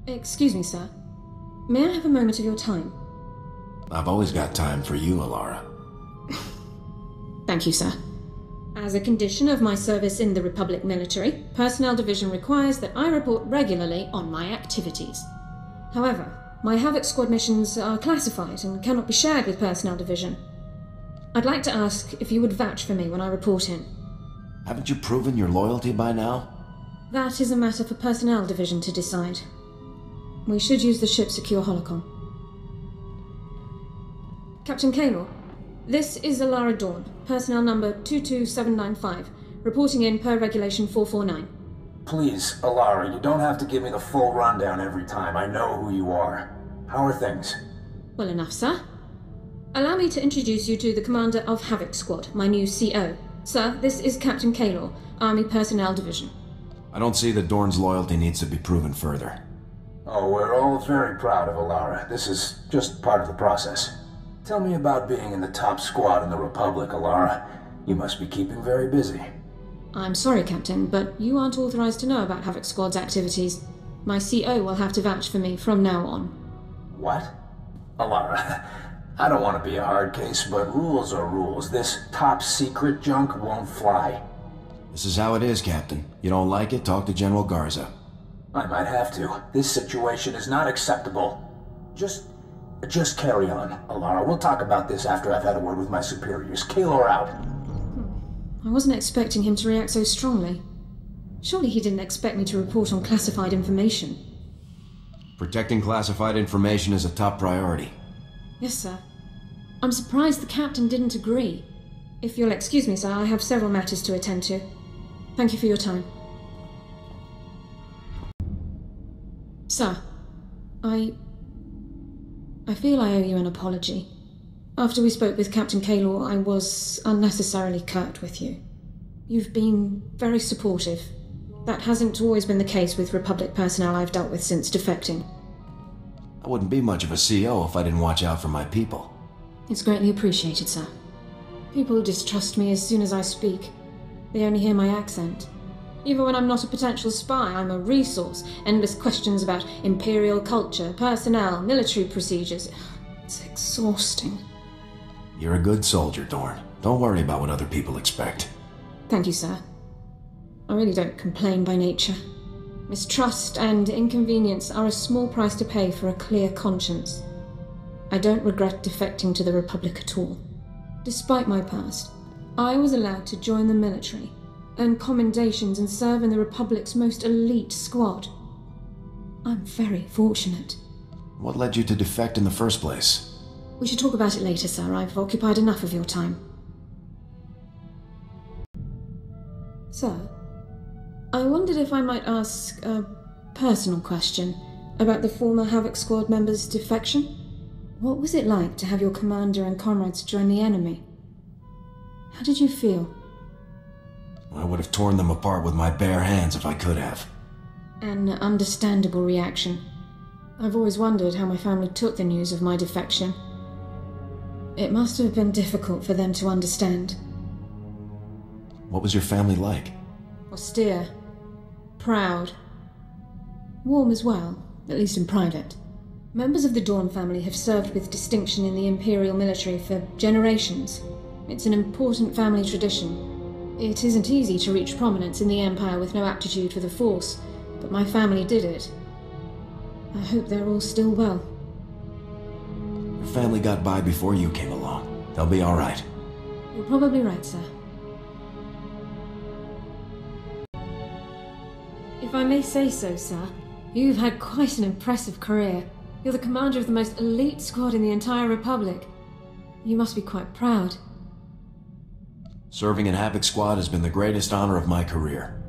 Excuse me, sir. May I have a moment of your time? I've always got time for you, Elara. Thank you, sir. As a condition of my service in the Republic military, Personnel Division requires that I report regularly on my activities. However, my Havoc Squad missions are classified and cannot be shared with Personnel Division. I'd like to ask if you would vouch for me when I report in. Haven't you proven your loyalty by now? That is a matter for Personnel Division to decide. We should use the ship secure holocom. Captain Kaylor, this is Elara Dorne, personnel number 22795, reporting in per Regulation 449. Please, Elara, you don't have to give me the full rundown every time. I know who you are. How are things? Well enough, sir. Allow me to introduce you to the commander of Havoc Squad, my new CO. Sir, this is Captain Kaylor, Army Personnel Division. I don't see that Dorne's loyalty needs to be proven further. Oh, we're all very proud of Elara. This is just part of the process. Tell me about being in the top squad in the Republic, Elara. You must be keeping very busy. I'm sorry, Captain, but you aren't authorized to know about Havoc Squad's activities. My CO will have to vouch for me from now on. What? Elara, I don't want to be a hard case, but rules are rules. This top secret junk won't fly. This is how it is, Captain. You don't like it, talk to General Garza. I might have to. This situation is not acceptable. Just carry on, Elara. We'll talk about this after I've had a word with my superiors. Kaylor out. I wasn't expecting him to react so strongly. Surely he didn't expect me to report on classified information. Protecting classified information is a top priority. Yes, sir. I'm surprised the captain didn't agree. If you'll excuse me, sir, I have several matters to attend to. Thank you for your time. Sir, I feel I owe you an apology. After we spoke with Captain Kaylor, I was unnecessarily curt with you. You've been very supportive. That hasn't always been the case with Republic personnel I've dealt with since defecting. I wouldn't be much of a CO if I didn't watch out for my people. It's greatly appreciated, sir. People distrust me as soon as I speak. They only hear my accent. Even when I'm not a potential spy, I'm a resource. Endless questions about Imperial culture, personnel, military procedures. It's exhausting. You're a good soldier, Dorne. Don't worry about what other people expect. Thank you, sir. I really don't complain by nature. Mistrust and inconvenience are a small price to pay for a clear conscience. I don't regret defecting to the Republic at all. Despite my past, I was allowed to join the military, earn commendations and serve in the Republic's most elite squad. I'm very fortunate. What led you to defect in the first place? We should talk about it later, sir. I've occupied enough of your time. Sir, I wondered if I might ask a personal question about the former Havoc Squad member's defection. What was it like to have your commander and comrades join the enemy? How did you feel? I would have torn them apart with my bare hands if I could have. An understandable reaction. I've always wondered how my family took the news of my defection. It must have been difficult for them to understand. What was your family like? Austere. Proud. Warm as well, at least in private. Members of the Dorne family have served with distinction in the Imperial military for generations. It's an important family tradition. It isn't easy to reach prominence in the Empire with no aptitude for the Force, but my family did it. I hope they're all still well. Your family got by before you came along. They'll be all right. You're probably right, sir. If I may say so, sir, you've had quite an impressive career. You're the commander of the most elite squad in the entire Republic. You must be quite proud. Serving in Havoc Squad has been the greatest honor of my career.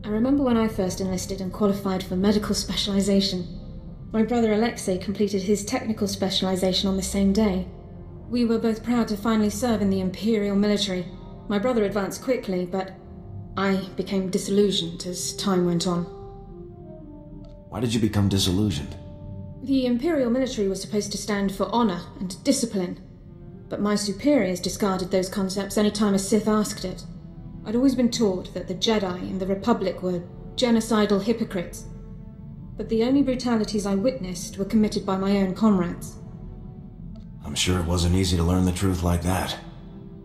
I remember when I first enlisted and qualified for medical specialization. My brother Alexei completed his technical specialization on the same day. We were both proud to finally serve in the Imperial military. My brother advanced quickly, but I became disillusioned as time went on. Why did you become disillusioned? The Imperial military was supposed to stand for honor and discipline, but my superiors discarded those concepts any time a Sith asked it. I'd always been taught that the Jedi and the Republic were genocidal hypocrites. but the only brutalities I witnessed were committed by my own comrades. I'm sure it wasn't easy to learn the truth like that.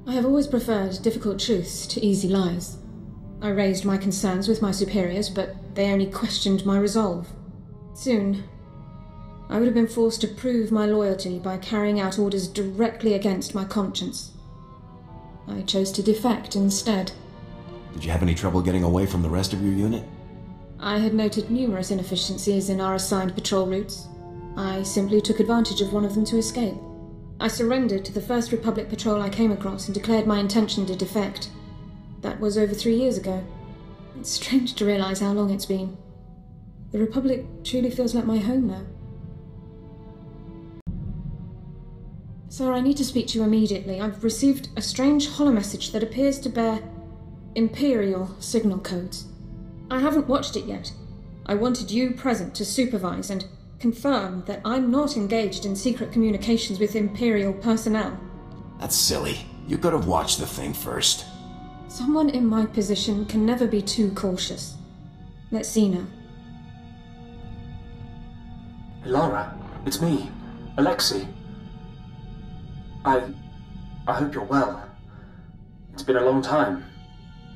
I have always preferred difficult truths to easy lies. I raised my concerns with my superiors, but they only questioned my resolve. Soon, I would have been forced to prove my loyalty by carrying out orders directly against my conscience. I chose to defect instead. Did you have any trouble getting away from the rest of your unit? I had noted numerous inefficiencies in our assigned patrol routes. I simply took advantage of one of them to escape. I surrendered to the first Republic patrol I came across and declared my intention to defect. That was over 3 years ago. It's strange to realize how long it's been. The Republic truly feels like my home now. Sir, I need to speak to you immediately. I've received a strange holomessage that appears to bear Imperial signal codes. I haven't watched it yet. I wanted you present to supervise and confirm that I'm not engaged in secret communications with Imperial personnel. That's silly. You could have watched the thing first. Someone in my position can never be too cautious. Let's see now. Elara, it's me, Alexei. I hope you're well. It's been a long time.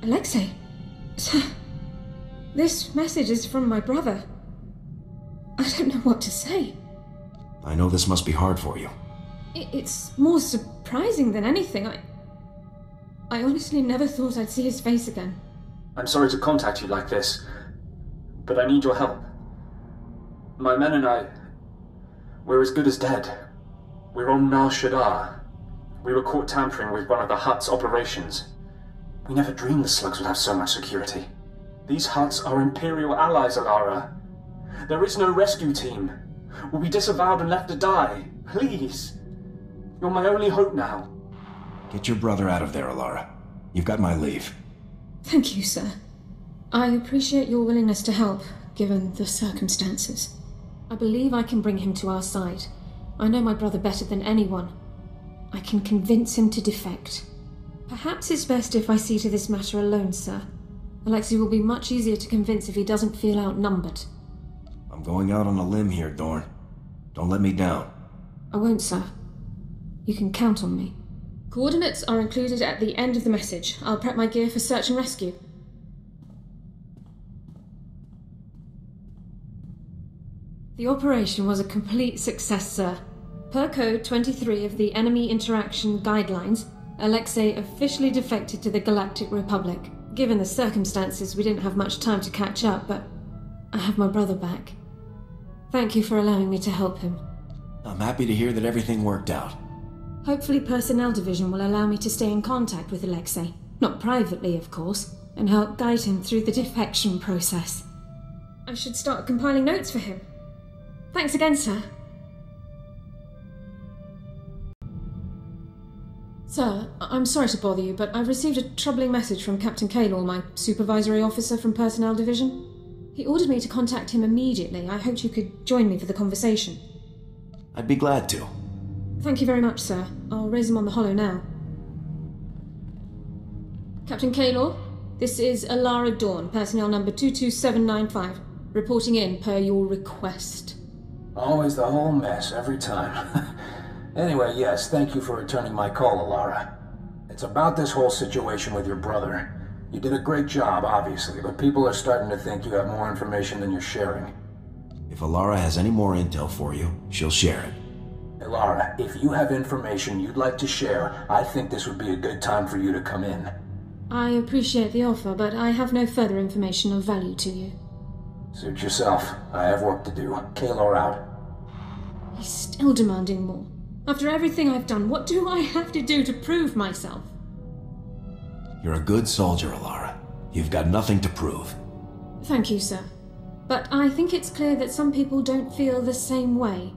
Alexei? Sir, this message is from my brother. I don't know what to say. I know this must be hard for you. It's more surprising than anything. I honestly never thought I'd see his face again. I'm sorry to contact you like this, but I need your help. My men and I, we're as good as dead. We're on Nar Shaddaa. We were caught tampering with one of the Hutt's operations. We never dreamed the slugs would have so much security. These Hutts are Imperial allies, Elara. There is no rescue team. We'll be disavowed and left to die. Please. You're my only hope now. Get your brother out of there, Elara. You've got my leave. Thank you, sir. I appreciate your willingness to help, given the circumstances. I believe I can bring him to our side. I know my brother better than anyone. I can convince him to defect. Perhaps it's best if I see to this matter alone, sir. Alexei will be much easier to convince if he doesn't feel outnumbered. I'm going out on a limb here, Dorne. Don't let me down. I won't, sir. You can count on me. Coordinates are included at the end of the message. I'll prep my gear for search and rescue. The operation was a complete success, sir. Per Code 23 of the Enemy Interaction Guidelines, Alexei officially defected to the Galactic Republic. Given the circumstances, we didn't have much time to catch up, but I have my brother back. Thank you for allowing me to help him. I'm happy to hear that everything worked out. Hopefully Personnel Division will allow me to stay in contact with Alexei. Not privately, of course, and help guide him through the defection process. I should start compiling notes for him. Thanks again, sir. Sir, I'm sorry to bother you, but I've received a troubling message from Captain Kaylor, my supervisory officer from Personnel Division. He ordered me to contact him immediately. I hoped you could join me for the conversation. I'd be glad to. Thank you very much, sir. I'll raise him on the holo now. Captain Kaylor, this is Elara Dorne, personnel number 22795, reporting in per your request. Always the whole mess, every time. Anyway, yes, thank you for returning my call, Elara. It's about this whole situation with your brother. You did a great job, obviously, but people are starting to think you have more information than you're sharing. If Elara has any more intel for you, she'll share it. Elara, if you have information you'd like to share, I think this would be a good time for you to come in. I appreciate the offer, but I have no further information of value to you. Suit yourself. I have work to do. Kaylor out. He's still demanding more. After everything I've done, what do I have to do to prove myself? You're a good soldier, Elara. You've got nothing to prove. Thank you, sir. But I think it's clear that some people don't feel the same way.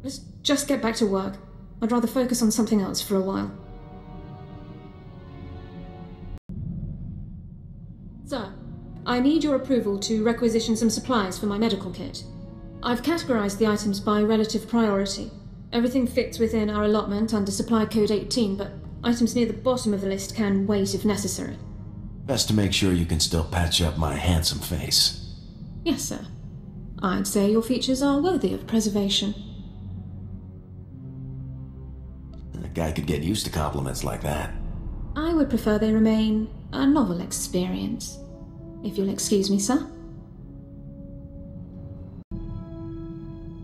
Let's just get back to work. I'd rather focus on something else for a while. Sir, I need your approval to requisition some supplies for my medical kit. I've categorized the items by relative priority. Everything fits within our allotment under Supply Code 18, but items near the bottom of the list can wait if necessary. Best to make sure you can still patch up my handsome face. Yes, sir. I'd say your features are worthy of preservation. A guy could get used to compliments like that. I would prefer they remain a novel experience. If you'll excuse me, sir.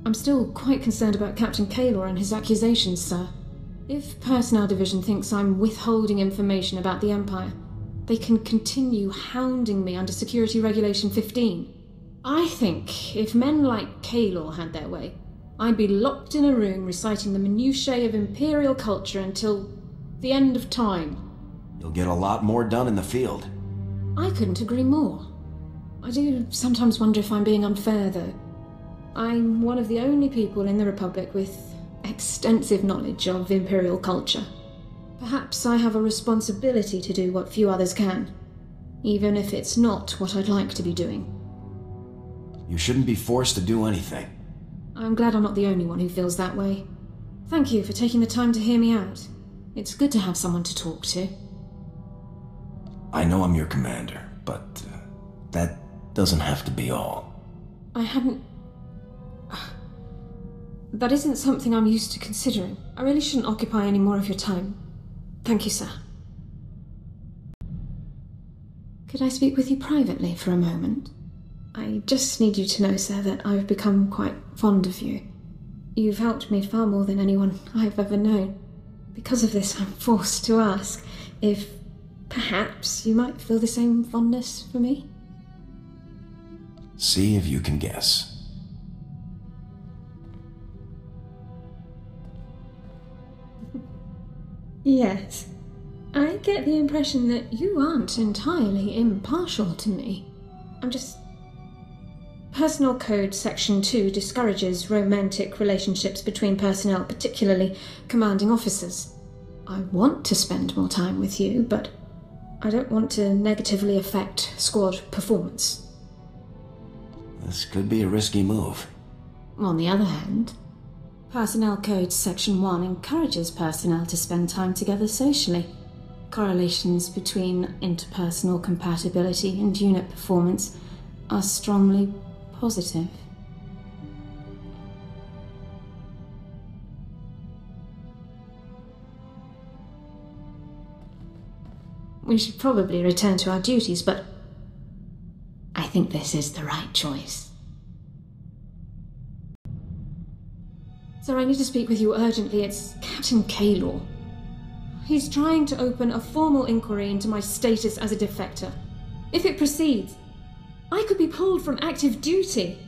I'm still quite concerned about Captain Kaylor and his accusations, sir. If Personnel Division thinks I'm withholding information about the Empire, they can continue hounding me under Security Regulation 15. I think if men like Kaylor had their way, I'd be locked in a room reciting the minutiae of Imperial culture until the end of time. You'll get a lot more done in the field. I couldn't agree more. I do sometimes wonder if I'm being unfair, though. I'm one of the only people in the Republic with extensive knowledge of Imperial culture. Perhaps I have a responsibility to do what few others can, even if it's not what I'd like to be doing. You shouldn't be forced to do anything. I'm glad I'm not the only one who feels that way. Thank you for taking the time to hear me out. It's good to have someone to talk to. I know I'm your commander, but that doesn't have to be all. I hadn't... That isn't something I'm used to considering. I really shouldn't occupy any more of your time. Thank you, sir. Could I speak with you privately for a moment? I just need you to know, sir, that I've become quite fond of you. You've helped me far more than anyone I've ever known. Because of this, I'm forced to ask if perhaps you might feel the same fondness for me? See if you can guess. Yes. I get the impression that you aren't entirely impartial to me. I'm just... Personnel Code Section 2 discourages romantic relationships between personnel, particularly commanding officers. I want to spend more time with you, but I don't want to negatively affect squad performance. This could be a risky move. On the other hand, Personnel Code Section 1 encourages personnel to spend time together socially. Correlations between interpersonal compatibility and unit performance are strongly positive. We should probably return to our duties, but I think this is the right choice. Sir, I need to speak with you urgently. It's Captain Kaylor. He's trying to open a formal inquiry into my status as a defector. If it proceeds, I could be pulled from active duty.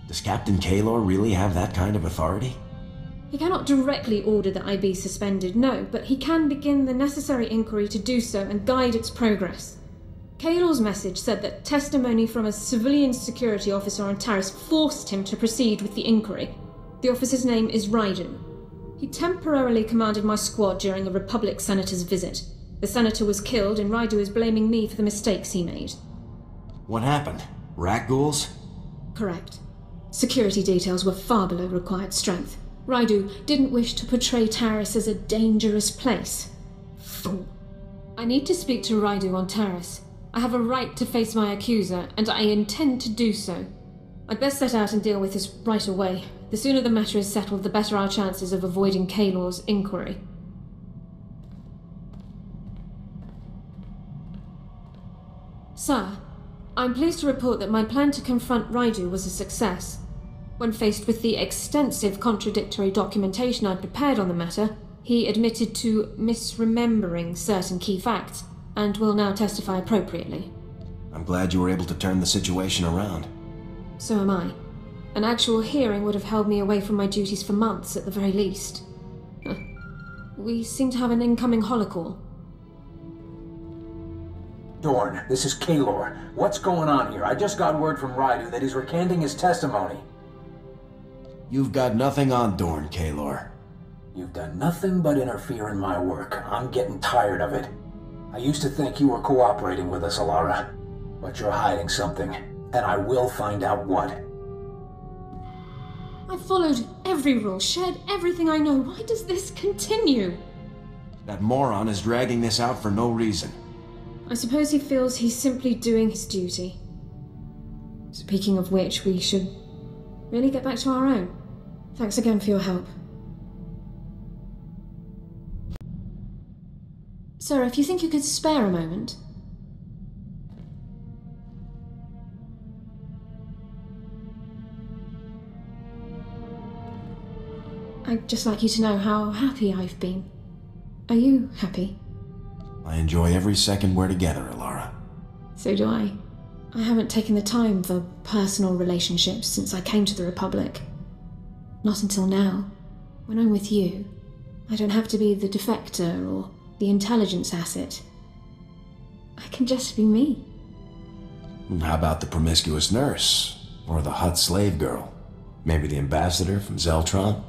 Does Captain Kaylor really have that kind of authority? He cannot directly order that I be suspended, no, but he can begin the necessary inquiry to do so and guide its progress. Kaylor's message said that testimony from a civilian security officer on Taris forced him to proceed with the inquiry. The officer's name is Raidu. He temporarily commanded my squad during a Republic senator's visit. The senator was killed, and Raidu is blaming me for the mistakes he made. What happened? Rat ghouls? Correct. Security details were far below required strength. Raidu didn't wish to portray Taris as a dangerous place. Fool. I need to speak to Raidu on Taris. I have a right to face my accuser, and I intend to do so. I'd best set out and deal with this right away. The sooner the matter is settled, the better our chances of avoiding Kaylor's inquiry. Sir, I'm pleased to report that my plan to confront Raidu was a success. When faced with the extensive contradictory documentation I'd prepared on the matter, he admitted to misremembering certain key facts, and will now testify appropriately. I'm glad you were able to turn the situation around. So am I. An actual hearing would have held me away from my duties for months at the very least. We seem to have an incoming holocall. Dorne, this is Kaylor. What's going on here? I just got word from Raidu that he's recanting his testimony. You've got nothing on Dorne, Kaylor. You've done nothing but interfere in my work. I'm getting tired of it. I used to think you were cooperating with us, Elara. But you're hiding something, and I will find out what. I've followed every rule, shared everything I know. Why does this continue? That moron is dragging this out for no reason. I suppose he feels he's simply doing his duty. Speaking of which, we should really get back to our own. Thanks again for your help. Sir, if you think you could spare a moment... I'd just like you to know how happy I've been. Are you happy? I enjoy every second we're together, Elara. So do I. I haven't taken the time for personal relationships since I came to the Republic. Not until now. When I'm with you, I don't have to be the defector or the intelligence asset. I can just be me. How about the promiscuous nurse? Or the hot slave girl? Maybe the ambassador from Zeltron?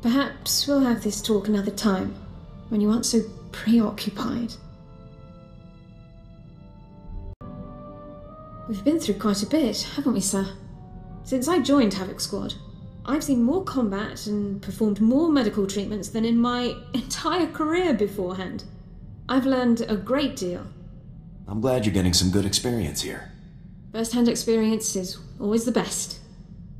Perhaps we'll have this talk another time, when you aren't so preoccupied. We've been through quite a bit, haven't we, sir? Since I joined Havoc Squad, I've seen more combat and performed more medical treatments than in my entire career beforehand. I've learned a great deal. I'm glad you're getting some good experience here. First-hand experience is always the best.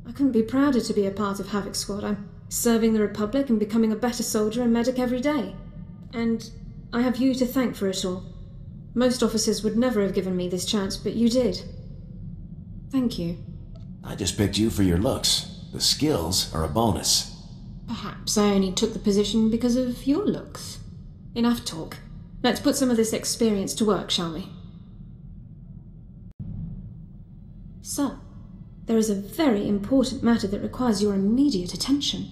I couldn't be prouder to be a part of Havoc Squad. I'm serving the Republic and becoming a better soldier and medic every day. And I have you to thank for it all. Most officers would never have given me this chance, but you did. Thank you. I just picked you for your looks. The skills are a bonus. Perhaps I only took the position because of your looks. Enough talk. Let's put some of this experience to work, shall we? Sir, there is a very important matter that requires your immediate attention.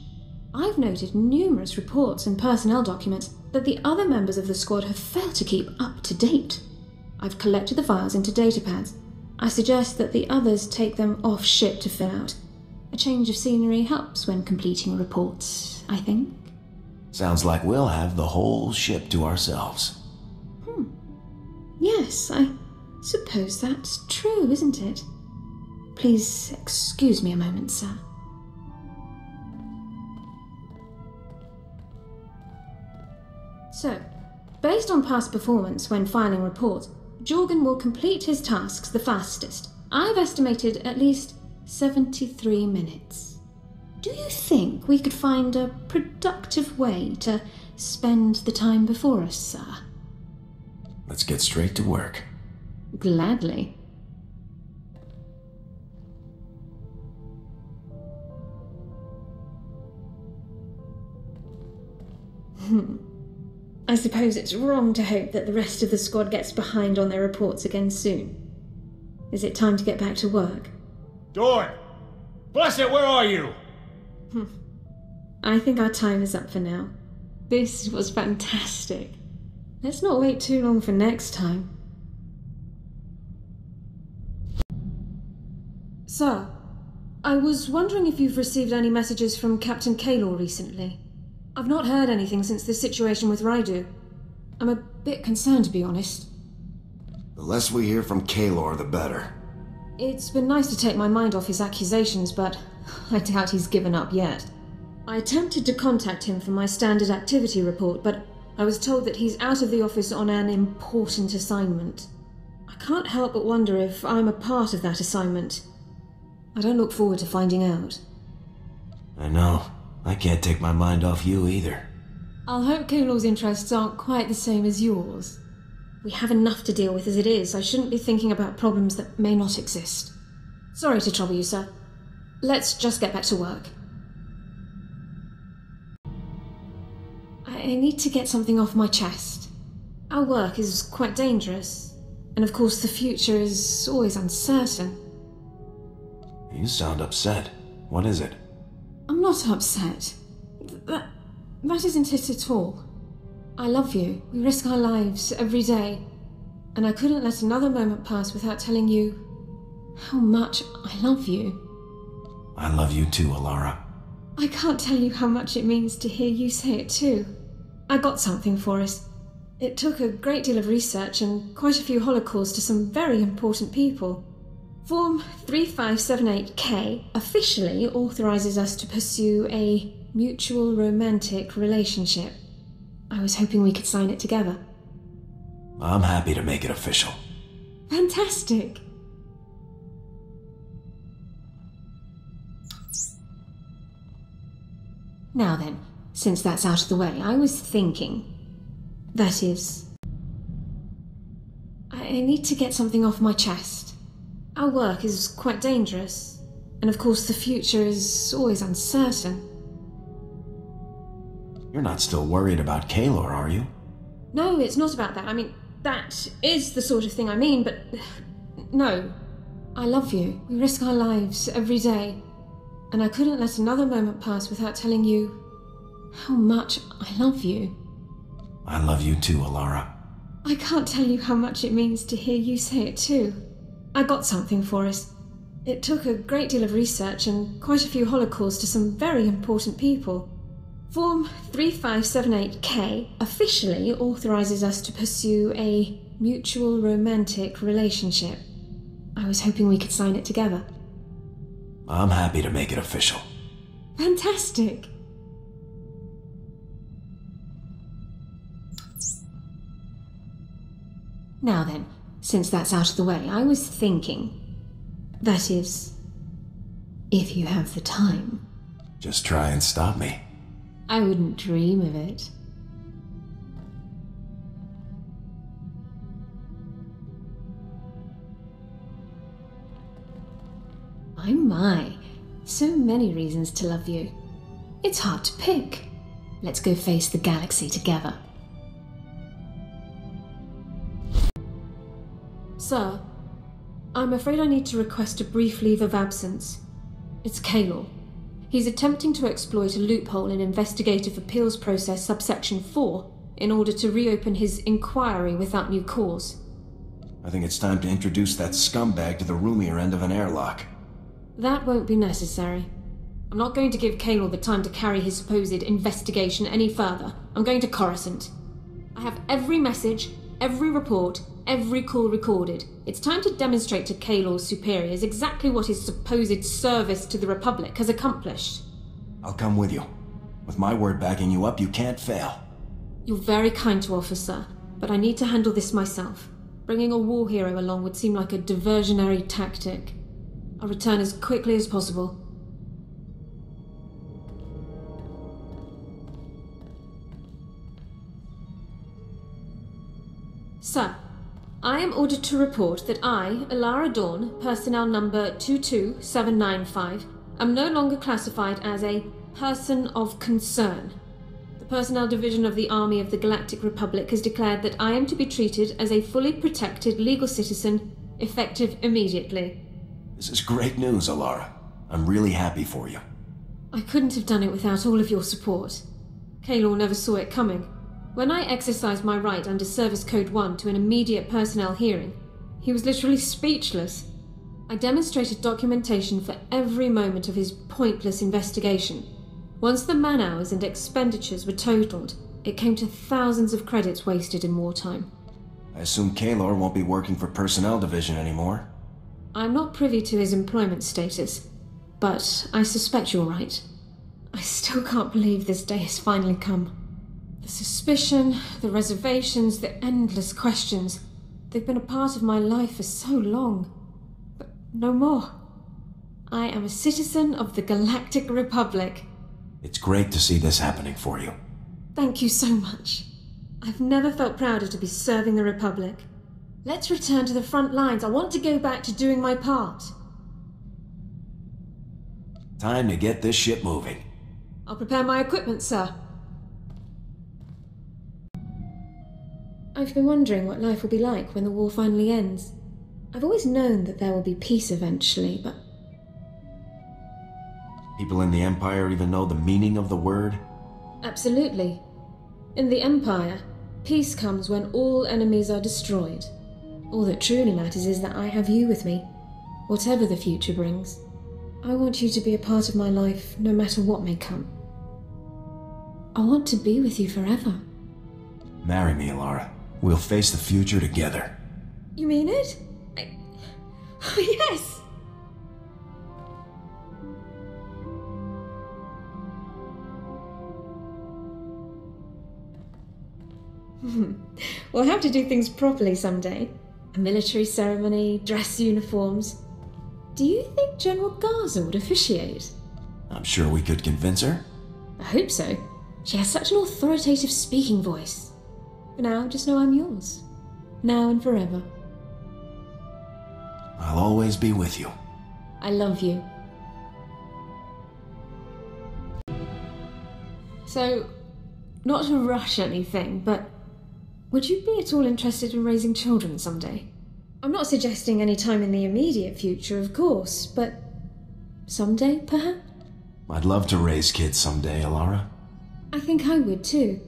I've noted numerous reports and personnel documents that the other members of the squad have failed to keep up to date. I've collected the files into datapads. I suggest that the others take them off ship to fill out. A change of scenery helps when completing reports, I think. Sounds like we'll have the whole ship to ourselves. Yes, I suppose that's true, isn't it? Please excuse me a moment, sir. So, based on past performance when filing reports, Jorgen will complete his tasks the fastest. I've estimated at least 73 minutes. Do you think we could find a productive way to spend the time before us, sir? Let's get straight to work. Gladly. I suppose it's wrong to hope that the rest of the squad gets behind on their reports again soon. Is it time to get back to work? Dorne! Bless it, where are you? I think our time is up for now. This was fantastic. Let's not wait too long for next time. Sir, I was wondering if you've received any messages from Captain Kaylor recently. I've not heard anything since the situation with Raidu. I'm a bit concerned, to be honest. The less we hear from Kaylor, the better. It's been nice to take my mind off his accusations, but I doubt he's given up yet. I attempted to contact him for my standard activity report, but I was told that he's out of the office on an important assignment. I can't help but wonder if I'm a part of that assignment. I don't look forward to finding out. I know. I can't take my mind off you either. I'll hope Kaylor's interests aren't quite the same as yours. We have enough to deal with as it is. I shouldn't be thinking about problems that may not exist. Sorry to trouble you, sir. Let's just get back to work. I need to get something off my chest. Our work is quite dangerous, and of course the future is always uncertain. You sound upset. What is it? I'm not upset. That isn't it at all. I love you. We risk our lives every day. And I couldn't let another moment pass without telling you how much I love you. I love you too, Elara. I can't tell you how much it means to hear you say it too. I got something for us. It took a great deal of research and quite a few holocalls to some very important people. Form 3578K officially authorizes us to pursue a mutual romantic relationship. I was hoping we could sign it together. I'm happy to make it official. Fantastic! Now then, since that's out of the way, I was thinking... That is... I need to get something off my chest. Our work is quite dangerous, and of course the future is always uncertain. You're not still worried about Kaylor, are you? No, it's not about that. I mean, that is the sort of thing I mean, but... No. I love you. We risk our lives every day. And I couldn't let another moment pass without telling you how much I love you. I love you too, Elara. I can't tell you how much it means to hear you say it too. I got something for us. It took a great deal of research and quite a few holocalls to some very important people. Form 3578K officially authorizes us to pursue a mutual romantic relationship. I was hoping we could sign it together. I'm happy to make it official. Fantastic! Now then, since that's out of the way, I was thinking... That is... if you have the time. Just try and stop me. I wouldn't dream of it. My. So many reasons to love you. It's hard to pick. Let's go face the galaxy together. Sir, I'm afraid I need to request a brief leave of absence. It's Kaylor. He's attempting to exploit a loophole in Investigative Appeals Process subsection 4 in order to reopen his inquiry without new cause. I think it's time to introduce that scumbag to the roomier end of an airlock. That won't be necessary. I'm not going to give Kaylor the time to carry his supposed investigation any further. I'm going to Coruscant. I have every message, every report, every call recorded. It's time to demonstrate to Kaylor's superiors exactly what his supposed service to the Republic has accomplished. I'll come with you. With my word backing you up, you can't fail. You're very kind to offer, sir, but I need to handle this myself. Bringing a war hero along would seem like a diversionary tactic. I'll return as quickly as possible. Sir, I am ordered to report that I, Elara Dorne, personnel number 22795, am no longer classified as a person of concern. The Personnel Division of the Army of the Galactic Republic has declared that I am to be treated as a fully protected legal citizen, effective immediately. This is great news, Elara. I'm really happy for you. I couldn't have done it without all of your support. Kaylor never saw it coming. When I exercised my right under Service Code 1 to an immediate personnel hearing, he was literally speechless. I demonstrated documentation for every moment of his pointless investigation. Once the man-hours and expenditures were totaled, it came to thousands of credits wasted in wartime. I assume Kaylor won't be working for Personnel Division anymore. I'm not privy to his employment status, but I suspect you're right. I still can't believe this day has finally come. The suspicion, the reservations, the endless questions, they've been a part of my life for so long. But no more. I am a citizen of the Galactic Republic. It's great to see this happening for you. Thank you so much. I've never felt prouder to be serving the Republic. Let's return to the front lines. I want to go back to doing my part. Time to get this ship moving. I'll prepare my equipment, sir. I've been wondering what life will be like when the war finally ends. I've always known that there will be peace eventually, but... People in the Empire even know the meaning of the word? Absolutely. In the Empire, peace comes when all enemies are destroyed. All that truly matters is that I have you with me, whatever the future brings. I want you to be a part of my life, no matter what may come. I want to be with you forever. Marry me, Elara. We'll face the future together. You mean it? Oh, yes! We'll have to do things properly someday. A military ceremony, dress uniforms. Do you think General Garza would officiate? I'm sure we could convince her. I hope so. She has such an authoritative speaking voice. For now, just know I'm yours. Now and forever. I'll always be with you. I love you. So, not to rush anything, but would you be at all interested in raising children someday? I'm not suggesting any time in the immediate future, of course, but someday, perhaps? I'd love to raise kids someday, Elara. I think I would too.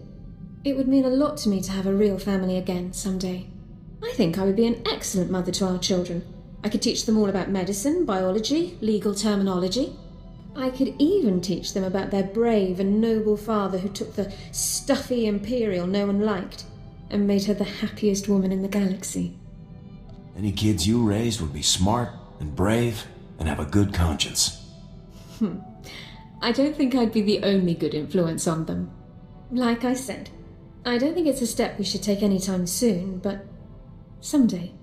It would mean a lot to me to have a real family again someday. I think I would be an excellent mother to our children. I could teach them all about medicine, biology, legal terminology. I could even teach them about their brave and noble father who took the stuffy Imperial no one liked and made her the happiest woman in the galaxy. Any kids you raised would be smart and brave and have a good conscience. I don't think I'd be the only good influence on them. Like I said, I don't think it's a step we should take anytime soon, but someday.